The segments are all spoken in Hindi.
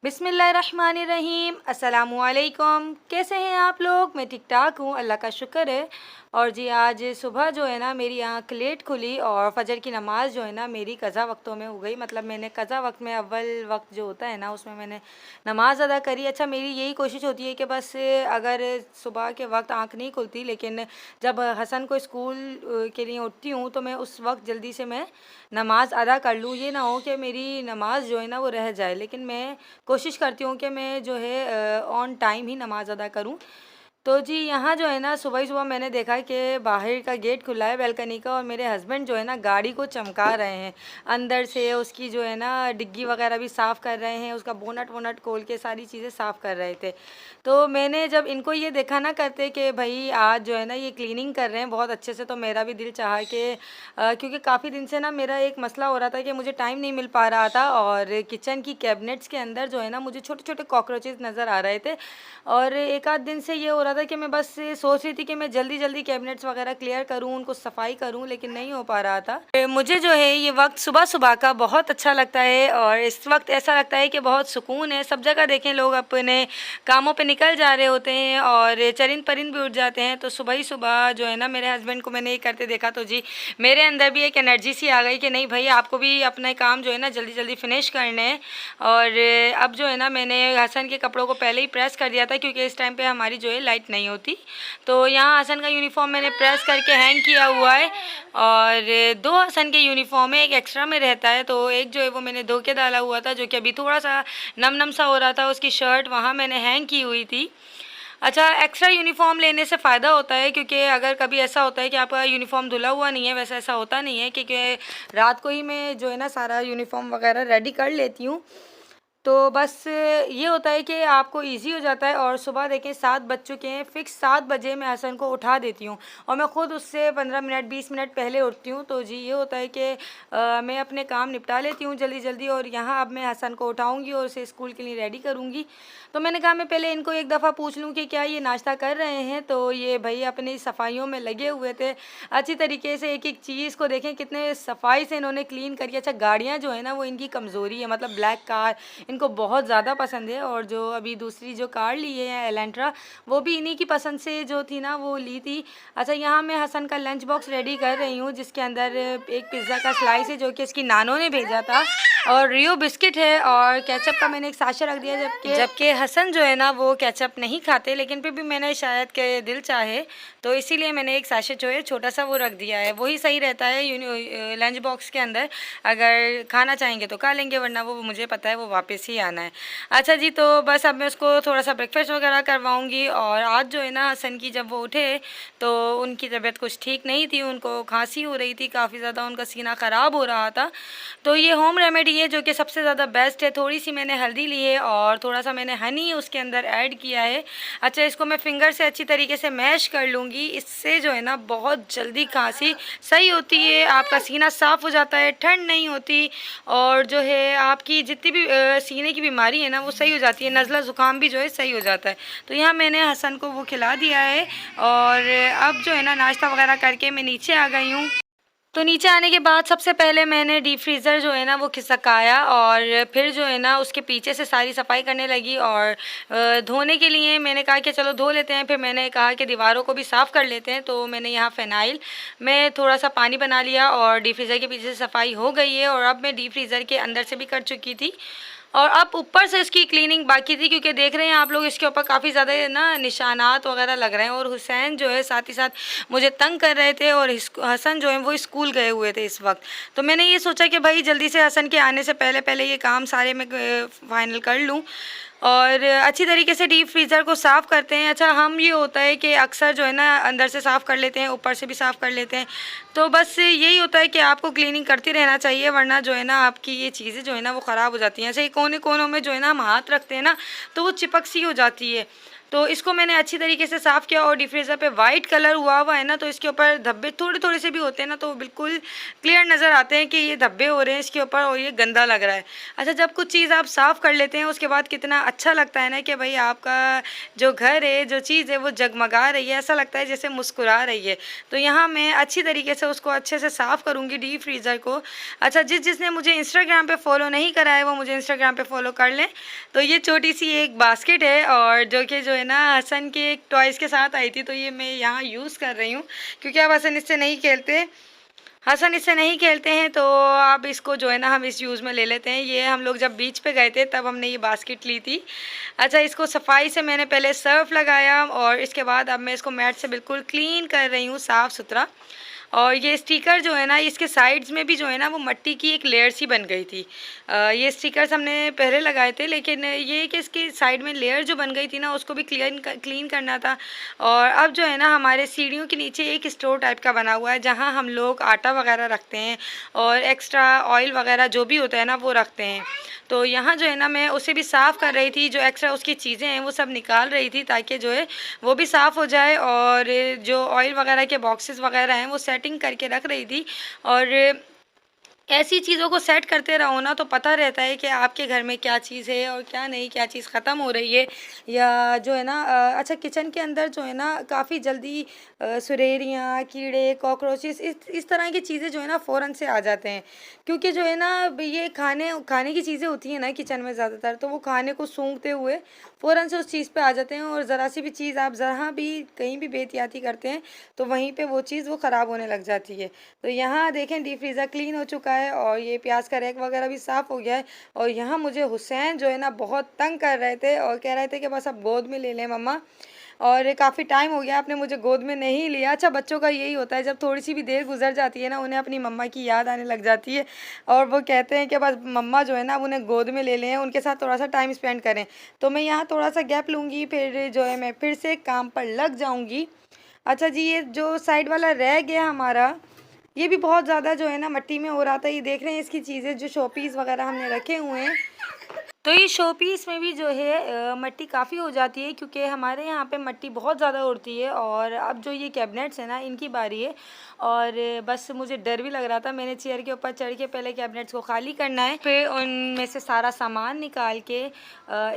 बिस्मिल्लाहिर्रहमानिर्रहीम। अस्सलामुअलैकुम। कैसे हैं आप लोग? मैं ठीक ठाक हूँ, अल्लाह का शुक्र है। और जी आज सुबह जो है ना मेरी आँख लेट खुली और फ़जर की नमाज़ जो है ना मेरी कज़ा वक्तों में हो गई। मतलब मैंने कज़ा वक्त में अव्वल वक्त जो होता है ना उसमें मैंने नमाज़ अदा करी। अच्छा, मेरी यही कोशिश होती है कि बस अगर सुबह के वक्त आँख नहीं खुलती, लेकिन जब हसन को स्कूल के लिए उठती हूँ तो मैं उस वक्त जल्दी से मैं नमाज़ अदा कर लूँ। ये ना हो कि मेरी नमाज़ जो है ना वो रह जाए, लेकिन मैं कोशिश करती हूँ कि मैं जो है ऑन टाइम ही नमाज़ अदा करूँ। तो जी यहाँ जो है ना सुबह ही सुबह मैंने देखा कि बाहर का गेट खुला है बालकनी का, और मेरे हस्बैंड जो है ना गाड़ी को चमका रहे हैं अंदर से। उसकी जो है ना डिग्गी वगैरह भी साफ़ कर रहे हैं, उसका बोनट वोनट खोल के सारी चीज़ें साफ़ कर रहे थे। तो मैंने जब इनको ये देखा ना करते कि भाई आज जो है ना ये क्लीनिंग कर रहे हैं बहुत अच्छे से, तो मेरा भी दिल चाहा कि क्योंकि काफ़ी दिन से ना मेरा एक मसला हो रहा था कि मुझे टाइम नहीं मिल पा रहा था, और किचन की कैबिनेट्स के अंदर जो है ना मुझे छोटे छोटे कॉकरोचेस नज़र आ रहे थे। और एक आध दिन से ये हो रहा था कि मैं बस सोच रही थी कि मैं जल्दी जल्दी कैबिनेट्स वगैरह क्लियर करूँ, उनको सफाई करूँ, लेकिन नहीं हो पा रहा था। मुझे जो है ये वक्त सुबह सुबह का बहुत अच्छा लगता है, और इस वक्त ऐसा लगता है कि बहुत सुकून है। सब जगह देखें लोग अपने कामों पे निकल जा रहे होते हैं और चरिंद परिंद भी उठ जाते हैं, तो सुबह ही सुबह जो है ना मेरे हस्बैंड को मैंने ये करते देखा, तो जी मेरे अंदर भी एक एनर्जी सी आ गई कि नहीं भाई आपको भी अपने काम जो है ना जल्दी जल्दी फिनिश करने हैं। और अब जो है ना मैंने हसन के कपड़ों को पहले ही प्रेस कर दिया था, क्योंकि इस टाइम पे हमारी जो है लाइट नहीं होती। तो यहाँ हसन का यूनिफॉर्म मैंने प्रेस करके हैंग किया हुआ है, और दो हसन के यूनिफॉर्म है, एक एक्स्ट्रा में रहता है, तो एक जो है वो मैंने धो के डाला हुआ था, जो कि अभी थोड़ा सा नम नम सा हो रहा था। उसकी शर्ट वहाँ मैंने हैंग की हुई थी। अच्छा, एक्स्ट्रा यूनिफॉर्म लेने से फ़ायदा होता है, क्योंकि अगर कभी ऐसा होता है कि आपका यूनिफॉर्म धुला हुआ नहीं है, वैसे ऐसा होता नहीं है, क्योंकि रात को ही मैं जो है ना सारा यूनिफॉर्म वगैरह रेडी कर लेती हूँ। तो बस ये होता है कि आपको इजी हो जाता है। और सुबह देखें 7 बज चुके हैं, फ़िक्स 7 बजे मैं हसन को उठा देती हूँ, और मैं ख़ुद उससे 15 मिनट 20 मिनट पहले उठती हूँ। तो जी ये होता है कि मैं अपने काम निपटा लेती हूँ जल्दी जल्दी, और यहाँ अब मैं हसन को उठाऊँगी और उसे स्कूल के लिए रेडी करूँगी। तो मैंने कहा मैं पहले इनको एक दफ़ा पूछ लूँ कि क्या ये नाश्ता कर रहे हैं। तो ये भाई अपनी सफाइयों में लगे हुए थे अच्छी तरीके से। एक एक चीज़ को देखें कितने सफाई से इन्होंने क्लीन करी। अच्छा, गाड़ियाँ जो है ना वो इनकी कमज़ोरी है, मतलब ब्लैक कार इनको बहुत ज़्यादा पसंद है, और जो अभी दूसरी जो कार ली है एलेंट्रा, वो भी इन्हीं की पसंद से जो थी ना वो ली थी। अच्छा, यहाँ मैं हसन का लंच बॉक्स रेडी कर रही हूँ, जिसके अंदर एक पिज़्ज़ा का स्लाइस है जो कि इसकी नानों ने भेजा था, और रियो बिस्किट है, और केचप का मैंने एक साशा रख दिया। जबकि हसन जो है ना वो केचप नहीं खाते, लेकिन फिर भी मैंने शायद के दिल चाहे तो इसीलिए मैंने एक साशे जो है छोटा सा वो रख दिया है। वही सही रहता है लंच बॉक्स के अंदर, अगर खाना चाहेंगे तो खा लेंगे, वरना वो मुझे पता है वो वापस ही आना है। अच्छा जी, तो बस अब मैं उसको थोड़ा सा ब्रेकफास्ट वगैरह करवाऊँगी। और आज जो है ना हसन की जब वो उठे तो उनकी तबीयत कुछ ठीक नहीं थी, उनको खांसी हो रही थी काफ़ी ज़्यादा, उनका सीना ख़राब हो रहा था। तो ये होम रेमेडी है जो कि सबसे ज़्यादा बेस्ट है। थोड़ी सी मैंने हल्दी ली है और थोड़ा सा मैंने हनी उसके अंदर ऐड किया है। अच्छा, इसको मैं फिंगर से अच्छी तरीके से मैश कर लूँगी। इससे जो है ना बहुत जल्दी खांसी सही होती है, आपका सीना साफ़ हो जाता है, ठंड नहीं होती, और जो है आपकी जितनी भी सीने की बीमारी है ना वो सही हो जाती है। नज़ला ज़ुकाम भी जो है सही हो जाता है। तो यहाँ मैंने हसन को वो खिला दिया है, और अब जो है ना नाश्ता वगैरह करके मैं नीचे आ गई हूँ। तो नीचे आने के बाद सबसे पहले मैंने डीप फ्रीज़र जो है ना वो खिसकाया, और फिर जो है ना उसके पीछे से सारी सफाई करने लगी। और धोने के लिए मैंने कहा कि चलो धो लेते हैं, फिर मैंने कहा कि दीवारों को भी साफ़ कर लेते हैं। तो मैंने यहाँ फ़िनाइल में थोड़ा सा पानी बना लिया, और डीप फ्रीज़र के पीछे से सफाई हो गई है। और अब मैं डीप फ्रीज़र के अंदर से भी कर चुकी थी, और अब ऊपर से इसकी क्लीनिंग बाकी थी, क्योंकि देख रहे हैं आप लोग इसके ऊपर काफ़ी ज़्यादा ना निशानात वगैरह लग रहे हैं। और हुसैन जो है साथ ही साथ मुझे तंग कर रहे थे, और हसन जो है वो स्कूल गए हुए थे इस वक्त। तो मैंने ये सोचा कि भाई जल्दी से हसन के आने से पहले पहले ये काम सारे मैं फाइनल कर लूँ, और अच्छी तरीके से डीप फ्रीज़र को साफ़ करते हैं। अच्छा, हम ये होता है कि अक्सर जो है ना अंदर से साफ़ कर लेते हैं, ऊपर से भी साफ़ कर लेते हैं। तो बस यही होता है कि आपको क्लीनिंग करते रहना चाहिए, वरना जो है ना आपकी ये चीज़ें जो है ना वो ख़राब हो जाती हैं। ऐसे ही कोने कोनों में जो है ना हम हाथ रखते हैं ना तो वो चिपक सी हो जाती है। तो इसको मैंने अच्छी तरीके से साफ़ किया और डीप फ्रीज़र पे वाइट कलर हुआ हुआ है ना, तो इसके ऊपर धब्बे थोड़े थोड़े से भी होते हैं ना, तो बिल्कुल क्लियर नज़र आते हैं कि ये धब्बे हो रहे हैं इसके ऊपर और ये गंदा लग रहा है। अच्छा, जब कुछ चीज़ आप साफ़ कर लेते हैं उसके बाद कितना अच्छा लगता है ना कि भाई आपका जो घर है, जो चीज़ है वो जगमगा रही है, ऐसा लगता है जैसे मुस्कुरा रही है। तो यहाँ मैं अच्छी तरीके से उसको अच्छे से साफ़ करूँगी डीप फ्रीज़र को। अच्छा, जिसने मुझे इंस्टाग्राम पे फॉलो नहीं करा है वो मुझे इंस्टाग्राम पे फॉलो कर लें। तो ये छोटी सी एक बास्केट है और जो है ना हसन के एक टॉयज़ के साथ आई थी, तो ये मैं यहाँ यूज़ कर रही हूँ क्योंकि अब हसन इससे नहीं खेलते हैं, तो अब इसको जो है ना हम इस यूज़ में ले लेते हैं। ये हम लोग जब बीच पे गए थे तब हमने ये बास्केट ली थी। अच्छा, इसको सफाई से मैंने पहले सर्फ लगाया और इसके बाद अब मैं इसको मैट से बिल्कुल क्लीन कर रही हूँ, साफ़ सुथरा। और ये स्टिकर जो है ना, इसके साइड्स में भी जो है ना वो मट्टी की एक लेयर सी बन गई थी। ये स्टिकर्स हमने पहले लगाए थे, लेकिन ये कि इसकी साइड में लेयर जो बन गई थी ना उसको भी क्लीन करना था। और अब जो है ना हमारे सीढ़ियों के नीचे एक स्टोर टाइप का बना हुआ है जहाँ हम लोग आटा वगैरह रखते हैं और एक्स्ट्रा ऑयल वगैरह जो भी होता है ना वो रखते हैं। तो यहाँ जो है ना मैं उसे भी साफ़ कर रही थी, जो एक्स्ट्रा उसकी चीज़ें हैं वो सब निकाल रही थी ताकि जो है वो भी साफ़ हो जाए। और जो ऑयल वगैरह के बॉक्सेस वगैरह हैं वो सेटिंग करके रख रही थी। और ऐसी चीज़ों को सेट करते रहो ना तो पता रहता है कि आपके घर में क्या चीज़ है और क्या नहीं, क्या चीज़ ख़त्म हो रही है या जो है ना अच्छा, किचन के अंदर जो है ना काफ़ी जल्दी सुरेरियाँ, कीड़े, कॉकरोचेस इस तरह की चीज़ें जो है ना फ़ौरन से आ जाते हैं, क्योंकि जो है ना ये खाने खाने की चीज़ें होती हैं ना किचन में ज़्यादातर, तो वो खाने को सूंघते हुए फ़ौरन से उस चीज़ पे आ जाते हैं और ज़रा सी भी चीज़ आप जहाँ भी कहीं भी बेहतियाती करते हैं तो वहीं पे वो चीज़ वो ख़राब होने लग जाती है। तो यहाँ देखें डीप फ्रीज़र क्लीन हो चुका है और ये प्याज का रैक वगैरह भी साफ़ हो गया है। और यहाँ मुझे हुसैन जो है ना बहुत तंग कर रहे थे और कह रहे थे कि बस अब गोद में ले लें मम्मा, और काफ़ी टाइम हो गया आपने मुझे गोद में नहीं लिया। अच्छा, बच्चों का यही होता है, जब थोड़ी सी भी देर गुजर जाती है ना उन्हें अपनी मम्मा की याद आने लग जाती है और वो कहते हैं कि बस मम्मा जो है ना अब उन्हें गोद में ले लें, उनके साथ थोड़ा सा टाइम स्पेंड करें। तो मैं यहाँ थोड़ा सा गैप लूँगी, फिर जो है मैं फिर से काम पर लग जाऊँगी। अच्छा जी, ये जो साइड वाला रह गया हमारा, ये भी बहुत ज़्यादा जो है ना मिट्टी में हो रहा था। ये देख रहे हैं इसकी चीज़ें, जो शोपीस वगैरह हमने रखे हुए हैं, तो ये शोपीस में भी जो है मिट्टी काफ़ी हो जाती है क्योंकि हमारे यहाँ पे मिट्टी बहुत ज़्यादा उड़ती है। और अब जो ये कैबिनेट्स हैं ना इनकी बारी है और बस मुझे डर भी लग रहा था। मैंने चेयर के ऊपर चढ़ के पहले कैबिनेट्स को खाली करना है, फिर उनमें से सारा सामान निकाल के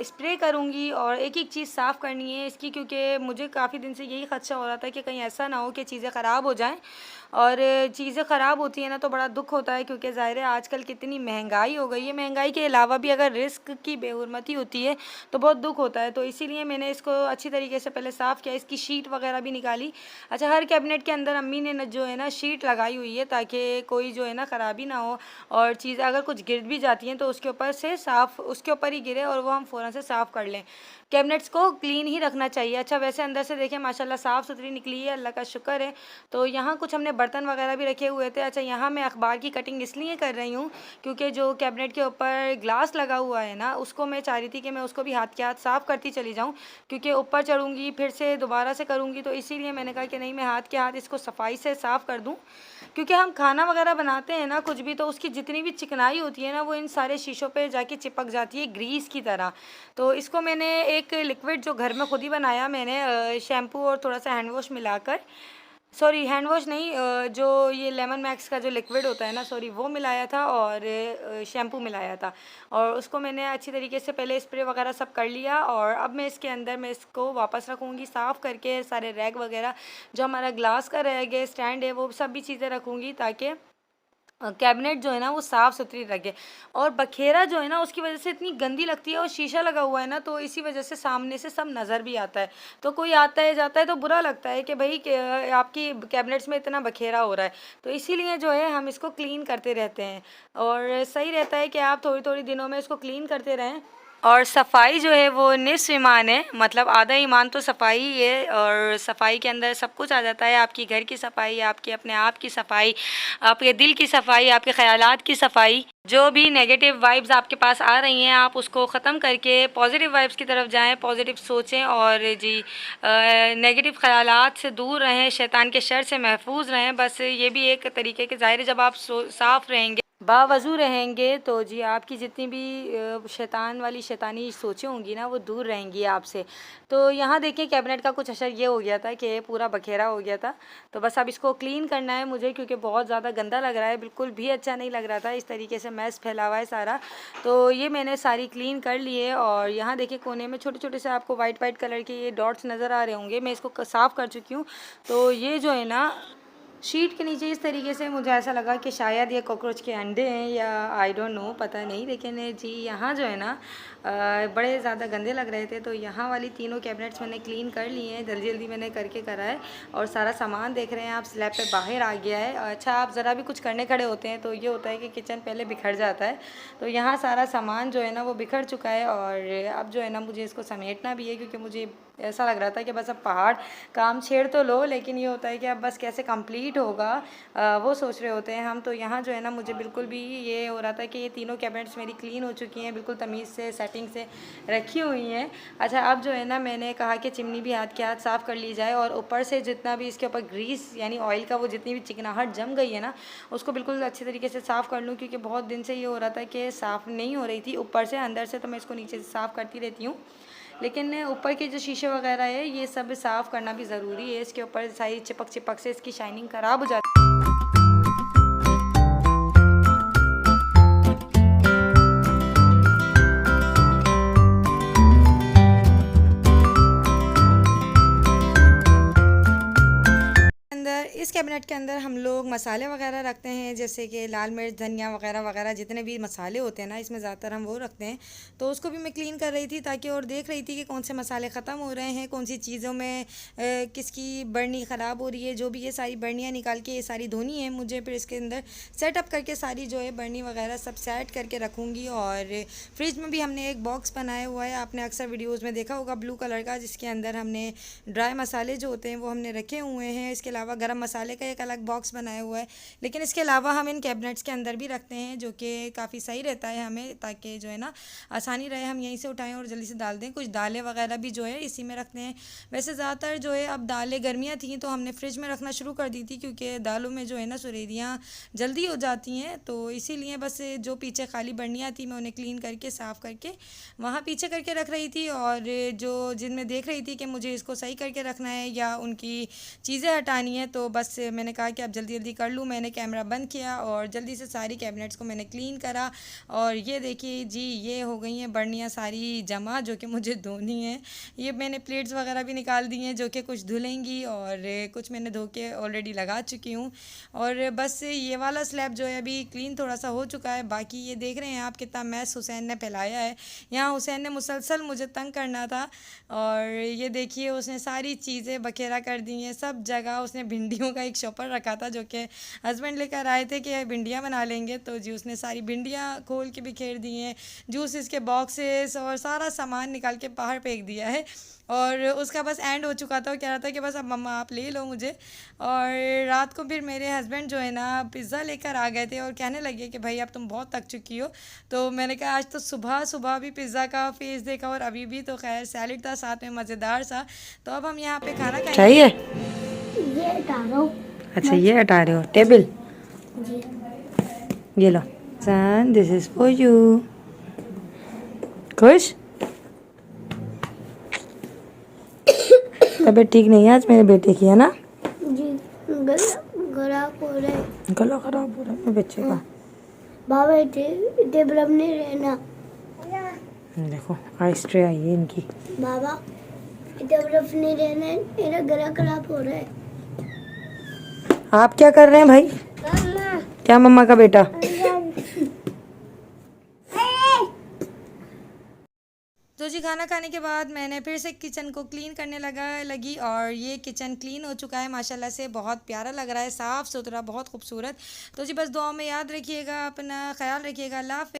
स्प्रे करूँगी और एक एक चीज़ साफ़ करनी है इसकी, क्योंकि मुझे काफ़ी दिन से यही खदशा हो रहा था कि कहीं ऐसा ना हो कि चीज़ें ख़राब हो जाएँ। और चीज़ें ख़राब होती हैं ना तो बड़ा दुख होता है, क्योंकि ज़ाहिर है आजकल कितनी महंगाई हो गई है। महंगाई के अलावा भी अगर रिस्क की बेहुरमती होती है तो बहुत दुख होता है। तो इसीलिए मैंने इसको अच्छी तरीके से पहले साफ़ किया, इसकी शीट वगैरह भी निकाली। अच्छा, हर कैबिनेट के अंदर अम्मी ने जो है ना शीट लगाई हुई है ताकि कोई जो है ना ख़राबी ना हो और चीज़ अगर कुछ गिर भी जाती हैं तो उसके ऊपर से साफ़ उसके ऊपर ही गिरे और वो हम फ़ौरन से साफ़ कर लें। कैबिनेट्स को क्लीन ही रखना चाहिए। अच्छा, वैसे अंदर से देखें माशाल्लाह साफ़ सुथरी निकली है, अल्लाह का शुक्र है। तो यहाँ कुछ हमने बर्तन वगैरह भी रखे हुए थे। अच्छा, यहाँ मैं अखबार की कटिंग इसलिए कर रही हूँ क्योंकि जो कैबिनेट के ऊपर ग्लास लगा हुआ है ना उसको मैं चाह रही थी कि मैं उसको भी हाथ के हाथ साफ़ करती चली जाऊँ, क्योंकि ऊपर चढ़ूँगी फिर से दोबारा से करूँगी, तो इसीलिए मैंने कहा कि नहीं, मैं हाथ के हाथ इसको सफाई से साफ़ कर दूँ। क्योंकि हम खाना वगैरह बनाते हैं ना कुछ भी, तो उसकी जितनी भी चिकनाई होती है ना वो इन सारे शीशों पे जाके चिपक जाती है ग्रीस की तरह। तो इसको मैंने एक लिक्विड जो घर में खुद ही बनाया, मैंने शैम्पू और थोड़ा सा हैंड वॉश मिलाकर, सॉरी हैंड वॉश नहीं, जो ये लेमन मैक्स का जो लिक्विड होता है ना, सॉरी, वो मिलाया था और शैम्पू मिलाया था और उसको मैंने अच्छी तरीके से पहले स्प्रे वगैरह सब कर लिया। और अब मैं इसके अंदर मैं इसको वापस रखूँगी साफ़ करके, सारे रैक वगैरह जो हमारा ग्लास का रह गया स्टैंड है वो सब भी चीज़ें रखूँगी ताकि कैबिनेट जो है ना वो साफ़ सुथरी रखे। और बखेरा जो है ना उसकी वजह से इतनी गंदी लगती है और शीशा लगा हुआ है ना, तो इसी वजह से सामने से सब नज़र भी आता है। तो कोई आता है जाता है तो बुरा लगता है कि भाई आपकी कैबिनेट्स में इतना बखेरा हो रहा है। तो इसीलिए जो है हम इसको क्लीन करते रहते हैं और सही रहता है कि आप थोड़ी थोड़ी दिनों में इसको क्लीन करते रहें। और सफाई जो है वो निस्फ ईमान है, मतलब आधा ईमान तो सफाई ही है। और सफाई के अंदर सब कुछ आ जाता है, आपकी घर की सफाई, आपकी अपने आप की सफाई, आपके दिल की सफाई, आपके ख़यालात की सफाई। जो भी नेगेटिव वाइब्स आपके पास आ रही हैं आप उसको ख़त्म करके पॉजिटिव वाइब्स की तरफ जाएं, पॉजिटिव सोचें और जी नेगेटिव ख़यालात से दूर रहें, शैतान के शर से महफूज रहें। बस ये भी एक तरीके के ज़ाहिर है जब आप साफ़ रहेंगे, बावज़ू रहेंगे तो जी आपकी जितनी भी शैतान वाली शैतानी सोचें होंगी ना वो दूर रहेंगी आपसे। तो यहाँ देखिए कैबिनेट का कुछ असर ये हो गया था कि पूरा बखेरा हो गया था। तो बस अब इसको क्लीन करना है मुझे, क्योंकि बहुत ज़्यादा गंदा लग रहा है, बिल्कुल भी अच्छा नहीं लग रहा था, इस तरीके से मैस फैला हुआ है सारा। तो ये मैंने सारी क्लीन कर ली है। और यहाँ देखिए कोने में छोटे छोटे से आपको वाइट वाइट कलर के ये डॉट्स नज़र आ रहे होंगे, मैं इसको साफ़ कर चुकी हूँ। तो ये जो है ना शीट के नीचे इस तरीके से मुझे ऐसा लगा कि शायद ये कॉकरोच के अंडे हैं या आई डोंट नो, पता नहीं। लेकिन जी यहाँ जो है ना बड़े ज़्यादा गंदे लग रहे थे। तो यहाँ वाली तीनों कैबिनेट्स मैंने क्लीन कर लिए हैं, जल्दी जल्दी मैंने करके करा है। और सारा सामान देख रहे हैं आप स्लैब पे बाहर आ गया है। अच्छा, आप ज़रा भी कुछ करने खड़े होते हैं तो ये होता है कि किचन पहले बिखर जाता है। तो यहाँ सारा सामान जो है ना वो बिखर चुका है। और अब जो है ना मुझे इसको समेटना भी है, क्योंकि मुझे ऐसा लग रहा था कि बस अब पहाड़ काम छेड़ तो लो, लेकिन ये होता है कि अब बस कैसे कंप्लीट होगा वो सोच रहे होते हैं हम। तो यहाँ जो है ना मुझे बिल्कुल भी ये हो रहा था कि ये तीनों कैबिनेट्स मेरी क्लीन हो चुकी हैं, बिल्कुल तमीज़ से सेटिंग से रखी हुई हैं। अच्छा, अब जो है ना मैंने कहा कि चिमनी भी हाथ के हाथ साफ़ कर ली जाए, और ऊपर से जितना भी इसके ऊपर ग्रीस यानी ऑयल का वो जितनी भी चिकनाहट जम गई है ना उसको बिल्कुल अच्छे तरीके से साफ़ कर लूँ, क्योंकि बहुत दिन से ये हो रहा था कि साफ़ नहीं हो रही थी ऊपर से। अंदर से तो मैं इसको नीचे से साफ़ करती रहती हूँ, लेकिन ऊपर के जो शीशे वगैरह है ये सब साफ़ करना भी ज़रूरी है। इसके ऊपर सारी चिपक चिपक से इसकी शाइनिंग ख़राब हो जाती है। इस कैबिनेट के अंदर हम लोग मसाले वगैरह रखते हैं, जैसे कि लाल मिर्च, धनिया वगैरह वगैरह जितने भी मसाले होते हैं ना इसमें ज़्यादातर हम वो रखते हैं। तो उसको भी मैं क्लीन कर रही थी ताकि, और देख रही थी कि कौन से मसाले ख़त्म हो रहे हैं, कौन सी चीज़ों में किसकी बर्नी ख़राब हो रही है। जो भी ये सारी बर्नियाँ निकाल के ये सारी धोनी है मुझे, फिर इसके अंदर सेटअप करके सारी जो है बर्नी वगैरह सब सेट करके रखूँगी। और फ्रिज में भी हमने एक बॉक्स बनाया हुआ है, आपने अक्सर वीडियोज़ में देखा होगा ब्लू कलर का, जिसके अंदर हमने ड्राई मसाले जो होते हैं वो हमने रखे हुए हैं। इसके अलावा गरम मसाले का एक अलग बॉक्स बनाया हुआ है। लेकिन इसके अलावा हम इन कैबिनेट्स के अंदर भी रखते हैं, जो कि काफ़ी सही रहता है हमें, ताकि जो है ना आसानी रहे, हम यहीं से उठाएं और जल्दी से डाल दें। कुछ दालें वगैरह भी जो है इसी में रखते हैं। वैसे ज़्यादातर जो है अब दालें गर्मियाँ थी तो हमने फ्रिज में रखना शुरू कर दी थी, क्योंकि दालों में जो है ना सुरेदियाँ जल्दी हो जाती हैं। तो इसीलिए बस जो पीछे खाली बर्नियाँ थी मैं उन्हें क्लीन करके साफ़ करके वहाँ पीछे करके रख रही थी। और जो जिनमें देख रही थी कि मुझे इसको सही करके रखना है या उनकी चीज़ें हटानी है, तो बस मैंने कहा कि अब जल्दी जल्दी कर लूँ। मैंने कैमरा बंद किया और जल्दी से सारी कैबिनेट्स को मैंने क्लीन करा। और ये देखिए जी, ये हो गई हैं बर्नियाँ सारी जमा, जो कि मुझे धोनी है। ये मैंने प्लेट्स वगैरह भी निकाल दी हैं, जो कि कुछ धुलेंगी, और कुछ मैंने धो के ऑलरेडी लगा चुकी हूँ। और बस ये वाला स्लैब जो है अभी क्लीन थोड़ा सा हो चुका है। बाकी ये देख रहे हैं आप कितना मैस हुसैन ने फैलाया है। यहाँ हुसैन ने मुसलसल मुझे तंग करना था, और ये देखिए उसने सारी चीज़ें बखेरा कर दी हैं सब जगह। उसने भिंडियों का एक शॉपर रखा था, जो कि हस्बैंड लेकर आए थे कि भिंडियाँ बना लेंगे, तो जी उसने सारी भिंडियाँ खोल के बिखेर दी हैं, जूस के बॉक्सेस और सारा सामान निकाल के बाहर फेंक दिया है। और उसका बस एंड हो चुका था, वो कह रहा था कि बस अब मम्मा आप ले लो मुझे। और रात को फिर मेरे हस्बैंड जो है ना पिज़्ज़ा लेकर आ गए थे और कहने लगे कि भाई अब तुम बहुत थक चुकी हो। तो मैंने कहा आज तो सुबह सुबह भी पिज़्ज़ा का फेस देखा और अभी भी, तो खैर सैलेड था साथ में मज़ेदार सा। तो अब हम यहाँ पे खाना खाएंगे। चाहिए ये हटा रहा। अच्छा, ये हटा रहे हो टेबल जी। ये लो सन, दिस इज फॉर यू। खुश? तबीयत ठीक नहीं है आज मेरे बेटे की, है ना जी। गला खराब हो रहा है। गला खराब हो रहा है मेरे बच्चे का। बाबा टेबल अब नहीं रहना। देखो आइस ट्रे आई है इनकी। बाबा टेबल अब नहीं रहना, मेरा गला खराब हो रहा है। आप क्या कर रहे हैं भाई? मम्मा। क्या मम्मा का बेटा? तो जी खाना खाने के बाद मैंने फिर से किचन को क्लीन करने लगी और ये किचन क्लीन हो चुका है माशाल्लाह से। बहुत प्यारा लग रहा है, साफ़ सुथरा, बहुत खूबसूरत। तो जी बस दुआ में याद रखिएगा, अपना ख्याल रखिएगा। अल्लाह हाफ़िज़।